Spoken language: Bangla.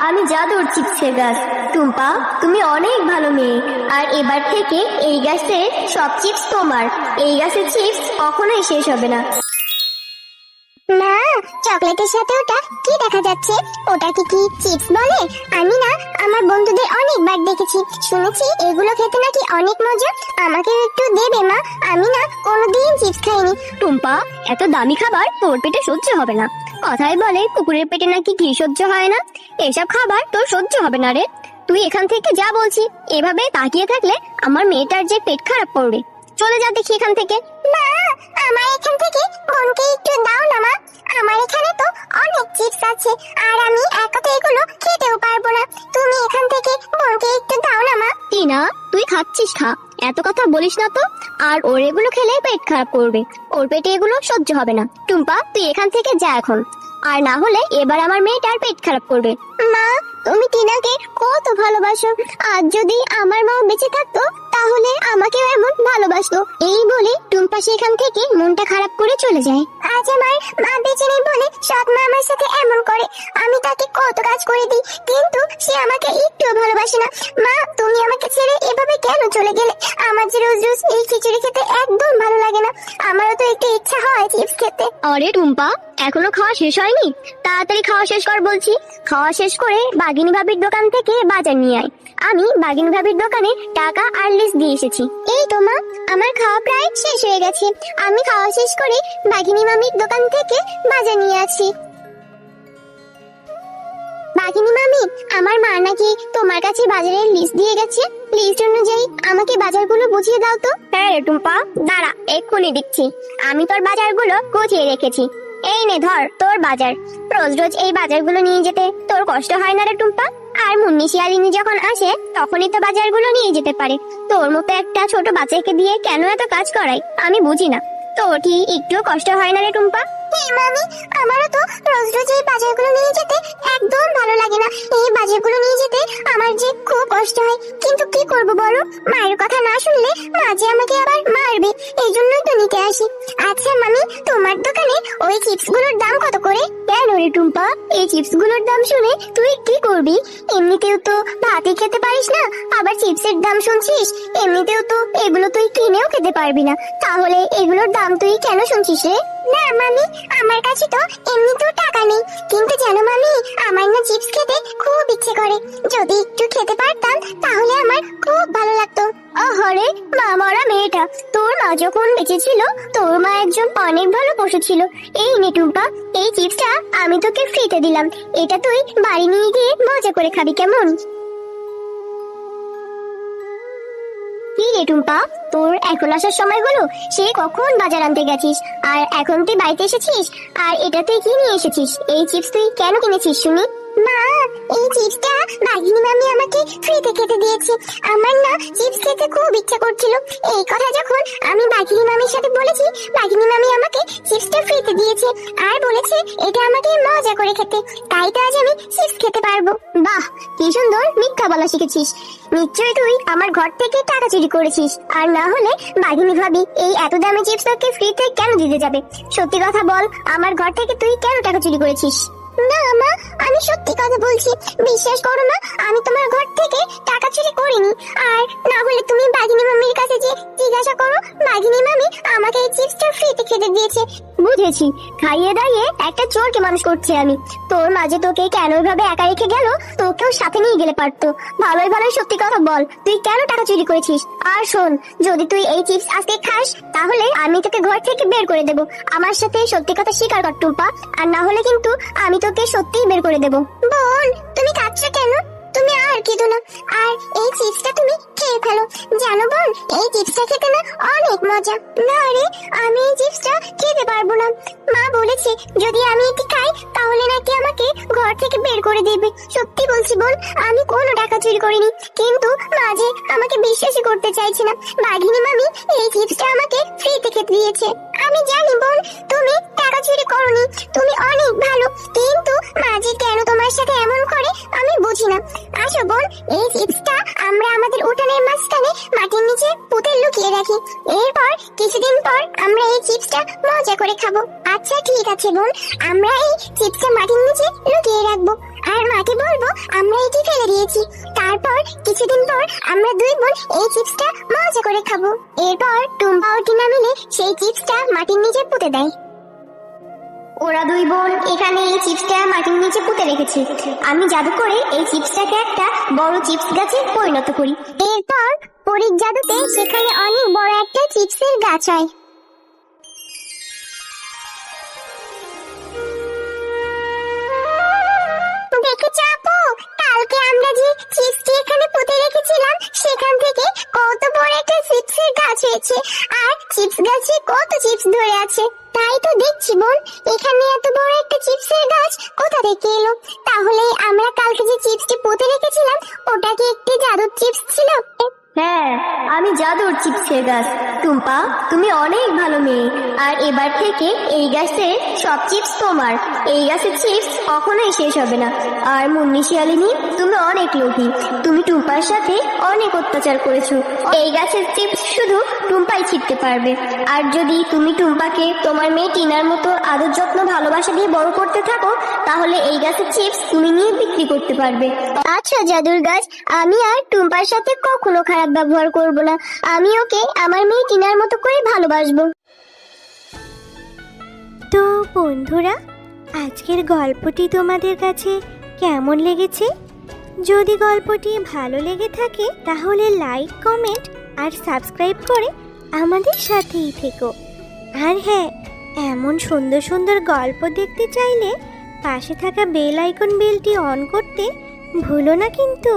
আমি জাদুর চিপসের গাছ। টুম্পা, তুমি অনেক ভালো মেয়ে, আর এবার থেকে এই গাছের সব চিপস তোমার। এই গাছের চিপস কখনোই শেষ হবে না। না, চকলেটের সাথে ওটা কি দেখা যাচ্ছে? ওটাকে কি চিপস বলে? আমি না আমার বন্ধুদের অনেকবার দেখেছি, শুনেছি এগুলো খেতে নাকি অনেক মজা। আমাকে একটু দেবে মা, আমি না কোনোদিন চিপস খাইনি। টুম্পা, এত দামি খাবার তোর পেটে সহ্য হবে না। কথায় বলে কুকুরের পেটে নাকি ঘি সহ্য হয় না। এসব খাবার তোর সহ্য হবে না রে। তুই এখান থেকে যা বলছি। এভাবে তাকিয়ে থাকলে আমার মেয়েটার যে পেট খারাপ করবে। চলে যা দেখি এখান থেকে। মা, আমার এখান থেকে বোনকে একটু দাও না মা। আমার এখানে তো অনেক চিপস আছে, আর আমি একা তো এগুলো খেতেও পারবো না। তুমি এখান থেকে বোনকে একটু দাও না মা। টিনা, তুই খাচ্ছিস খা, এত কথা বলিস না তো। আর ওর এগুলো খেলে পেট খারাপ করবে, ওর পেটে এগুলো সহ্য হবে না। টুম্পা, তুই এখান থেকে যা এখন, আর না হলে এবার আমার মেয়েটার পেট খারাপ করবে। মা, তুমি টিনাকে কত ভালোবাসো। আজ যদি আমার মা বেঁচে থাকতো তাহলে আমাকেও এমন ভালোবাসতো। এই বলে টুম্পা সেখান থেকে মনটা খারাপ করে চলে যায়। আজ আমার মা বেঁচে নেই বলে সৎ মা আমার সাথে এমন করে। আমি তাকে কত কাজ করে দিই, কিন্তু সে আমাকে একটুও ভালোবাসে না। মা, তুমি আমাকে ছেড়ে এভাবে কেন চলে গেলে? আমার যে রোজ রোজ এই খিচুড়ি খেতে একদম ভালো লাগে না। আমারও তো একটু ইচ্ছা হয় চিপস খেতে। আরে টুম্পা, এখনো খাওয়া শেষ হয়নি? তাড়াতাড়ি খাওয়া শেষ কর বলছি। খাওয়া শেষ করে বাগিনী ভাবির দোকান থেকে বাজার নিয়ে আয়। আমি বাগিনী ভাবির দোকানে টাকা আর লিস্ট দিয়ে এসেছি। এই তো মা, আমার খাওয়া প্রায় শেষ হয়ে গেছে। আমি খাওয়া শেষ করে বাঘিনী মামির দোকান থেকে বাজার নিয়ে আসি। বাঘিনী মামি, আমার মা নাকি তোমার কাছে বাজারের লিস্ট দিয়ে গেছে। লিস্ট অনুযায়ী আমাকে বাজারগুলো বুঝিয়ে দাও তো। হ্যাঁ রে টুম্পা, দাঁড়া এক্ষুনি দিচ্ছি। আমি তোর বাজারগুলো গুছিয়ে রেখেছি। এই নে ধর তোর বাজার। রোজ রোজ এই বাজারগুলো নিয়ে যেতে তোর কষ্ট হয় না রে টুম্পা? আর মুন্নি শিয়ালিনী যখন আসে তখনই তো বাজারগুলো নিয়ে যেতে পারে। তোর মতো একটা ছোট বাচ্চাকে দিয়ে কেন এত কাজ করাই আমি বুঝি না। তোর কি একটু কষ্ট হয় না রে টুম্পা? হ্যাঁ মামি, আমারও তো রোজ রোজ এই বাজারগুলো নিয়ে যেতে একদম ভালো লাগে না। এই বাজারগুলো নিয়ে যেতে আমার যে খুব কষ্ট হয়, কিন্তু কি করব বলো? মায়ের কথা না শুনলে মা যে আমাকে আবার মারবে, এই জন্যই তো নিতে আসি। আচ্ছা মামি, তোমার দোকানে ওই চিপস গুলোর দাম কত করে? কেন রে টুম্পা, এই চিপস গুলোর দাম শুনে তুই কি করবি? এমনিতেও তো ভাতই খেতে পারিস না, আবার চিপসের দাম শুনছিস? এমনিতেও তো এগুলো তুই কিনেও খেতে পারবি না, তাহলে এগুলোর দাম তুই কেন শুনছিস রে? না মামি, আমার কাছে তো এমনিতেও টাকা নেই, কিন্তু জানো মামি, আমার না চিপস খেতে খুব ইচ্ছে করে। যদি একটু খেতে পারতাম তাহলে আমার খুব ভালো লাগতো। আরে মা মরা মেয়েটা, তোর মা যখন বেঁচে ছিল তোর মা একজন অনেক ভালো পশু ছিল। এই নে টুম্পা, এই চিপসটা আমি তোকে ফ্রিতে দিলাম। এটা তুই বাড়ি নিয়ে গিয়ে মজা করে খাবি, কেমন? কি রে টুম্পা, তোর এখন আসার সময় হলো? সে কখন বাজার আনতে গেছিস, আর এখন তুই বাড়িতে এসেছিস, আর এটা তুই কি নিয়ে এসেছিস? এই চিপস তুই কেন কিনেছিস শুনি? মা, এই চিপসটা বাঘিনী মামি আমাকে ফ্রিতে খেতে দিয়েছে। আমার না চিপস খেতে খুব ইচ্ছা করছিল। এই কথা যখন আমি বাঘিনী মামির সাথে বলেছি, বাঘিনী মামি আমাকে চিপসটা ফ্রিতে দিয়েছে, আর বলেছে এটা আমাকে মজা করে খেতে। তাই তো আজ আমি চিপস খেতে পারবো। বাহ, কি সুন্দর মিথ্যা বলা শিখেছিস। নিশ্চয়ই তুই আমার ঘর থেকে টাকা চুরি করেছিস, আর না হলে বাঘিনী ভাবি এই এত দামি চিপস তোকে ফ্রিতে কেন দিতে যাবে? সত্যি কথা বল, আমার ঘর থেকে তুই কেন টাকা চুরি করেছিস? না মা, আমি সত্যি কথা বলছি, বিশ্বাস করো না, আমি তোমার ঘর থেকে টাকা চুরি করিনি। আর না হলে তুমি বাঘিনী মামির কাছে যে জিজ্ঞাসা করো, বাঘিনী মামি আমাকে এই চিপসটা ফ্রিতে খেতে দিয়েছে। বুঝেছি, খাইয়ে দাইয়ে একটা চোরকে মানুষ করছি আমি। তোর মাঝে তোকে কেন ওইভাবে একা রেখে গেল, তোকেও সাথে নিয়ে গেলে পারতো। ভালোই ভালোই সত্যি কথা বল, তুই কেন টাকা চুরি করেছিস? আর শোন, যদি তুই এই চিপস আজকে খাস তাহলে আমি তোকে ঘর থেকে বের করে দেব। আমার সাথে সত্যি কথা স্বীকার কর টুম্পা, আর না হলে কিন্তু আমি তোকে সত্যিই বের করে দেব। বোন, তুমি কাঁদছো কেন? তুমি আর কেঁদো না, আর এই চিপসটা তুমি খেয়ে ফেলো। জানো বোন, এই চিপসটা খেতে না অনেক মজা। না রে, আমি এই চিপসটা খেতে পারবো না। মা বলেছে যদি আমি এটি খাই তাহলে নাকি আমাকে ঘর থেকে বের করে দেবে। সত্যি বলছি বোন, আমি কোনো টাকা চুরি করিনি, কিন্তু মা যে আমাকে বিশ্বাসই করতে চাইছে না। বাঘিনী মামি এই চিপসটা আমাকে ফ্রিতে খেতে দিয়েছে। আমি জানি বোন, তুমি টাকা চুরি করোনি, তুমি অনেক ভালো, কিন্তু মা যে কেন তোমার সাথে এমন করে আমি বুঝি না। আসো বোন, এই চিপসটা আমরা আমাদের উঠানের মাঝখানে মাটির নিচে পুঁতে লুকিয়ে রাখি। এরপর কিছুদিন পর আমরা এই চিপসটা মজা করে খাবো। আচ্ছা ঠিক আছে বোন, আমরা এই চিপসটা মাটির নিচে লুকিয়ে রাখবো, আর মাকে বলবো দিয়েছি। তারপর কিছুদিন পর আমরা দুই বোন এই চিপসটা মজা করে খাবো। এরপর টুম্পা ও টিনা মিলে সেই চিপসটা মাটির নিচে পুঁতে দেয়। ওরা দুই বোন এখানে এই চিপসটা মাটির নিচে পুঁতে রেখেছে। আমি জাদু করে এই চিপসটাকে একটা বড় চিপস গাছে পরিণত করি। এরপর পরীর জাদুতে সেখানে অনেক বড় একটা চিপসের গাছ হয়। দেখেছো আপু, কালকে আমরা যে চিপসটি এখানে পুঁতে রেখেছিলাম সেখান থেকে কত বড় একটা চিপসের গাছ হয়েছে, আর চিপস গাছে কত চিপস ধরে আছে। তাই তো দেখছি বোন, এখানে এত বড় একটা চিপসের গাছ কোথা থেকে এলো? তাহলে আমরা কালকে যে চিপসটি পুঁতে রেখেছিলাম ওটা কি একটি জাদুর চিপস ছিল? হ্যাঁ, আমি জাদুর চিপসের গাছ। টুম্পা, তুমি অনেক ভালো মেয়ে, আর এবার থেকে এই গাছের সব চিপস তোমার। এই গাছের চিপস কখনোই শেষ হবে না। আর মুন্নি শিয়ালিনী, তুমি অনেক লোভী। তুমি টুম্পার সাথে অনেক অত্যাচার করেছো। এই গাছের চিপস শুধু টুম্পাই ছিটতে পারবে। আর যদি তুমি টুম্পাকে তোমার মেয়ে টিনার মতো আদর যত্ন ভালোবাসা দিয়ে বড় করতে থাকো, তাহলে এই গাছের চিপস তুমি নিয়ে বিক্রি করতে পারবে। আচ্ছা জাদুর গাছ, আমি আর টুম্পার সাথে কখনো খারাপ ব্যবহার করব না। আমি ওকে আমার মেয়ে টিনার মতো করে ভালোবাসবো। তো বন্ধুরা, আজকের গল্পটি তোমাদের কাছে কেমন লেগেছে? যদি গল্পটি ভালো লেগে থাকে তাহলে লাইক, কমেন্ট আর সাবস্ক্রাইব করে আমাদের সাথেই থেকো। আর হ্যাঁ, এমন সুন্দর সুন্দর গল্প দেখতে চাইলে পাশে থাকা বেল আইকন বেলটি অন করতে ভুলো না কিন্তু।